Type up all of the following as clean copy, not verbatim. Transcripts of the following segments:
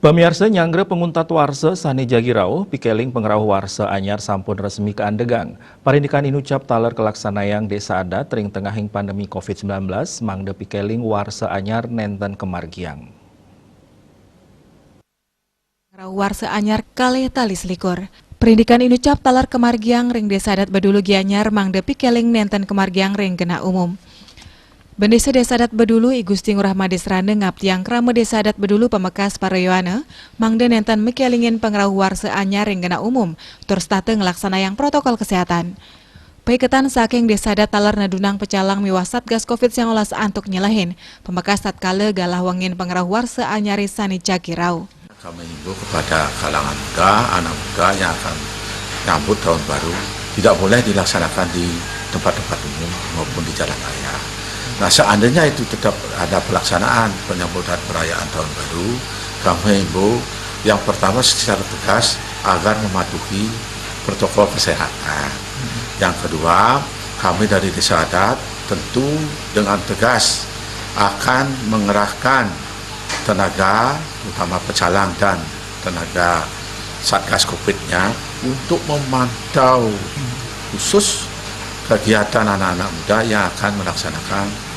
Pemirsa nyangre penguntat warsa sani jagirau, pikeling pengerau warsa anyar sampun resmi keandegang. Parindikan inucap taler kelaksanayang desa adat ring tengahing pandemi COVID-19, mangde pikeling warsa anyar nenten kemargiang. Pengerau warsa anyar kalih tali selikur. Parindikan inucap taler kemargiang ring desa adat Bedulu Gianyar mangde pikeling nenten kemargiang ring gena umum. Bendesa Desa Adat Bedulu I Gusti Ngurah Mades Rande ngaptiang krama Desa Adat Bedulu Pemekas Parayoana mangde nenten mekelingin pengerau warsa anyar ring gena umum tur state ngelaksanayang protokol kesehatan. Paiketan saking Desa Adat taler nadunang pecalang miwah Satgas COVID-19 antuk nyelahin Pemekas tatkala galah wangin pengerau warsa anyari sani jagirau. Kami himbau kepada kalangan muda, anak muda yang akan nyambut tahun baru tidak boleh dilaksanakan di tempat-tempat umum maupun di jalan raya. Nah, seandainya itu tetap ada pelaksanaan penyambutan perayaan tahun baru, kami himbau yang pertama secara tegas agar mematuhi protokol kesehatan. Yang kedua, kami dari Desa Adat tentu dengan tegas akan mengerahkan tenaga, utama pecalang dan tenaga Satgas COVID-nya untuk memantau khusus kegiatan anak-anak muda yang akan melaksanakan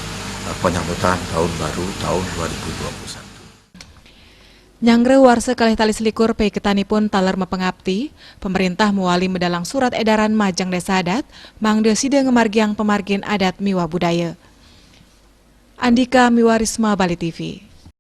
penyambutan tahun baru tahun 2021. Nyangre warsa kalih tali selikur paiketanipun taler mepengabti, pemerintah muali medalang surat edaran majang Desa Adat, mangde sida ngemargiang pemargin adat miwa budaya. Andika Miwarisma, Bali TV.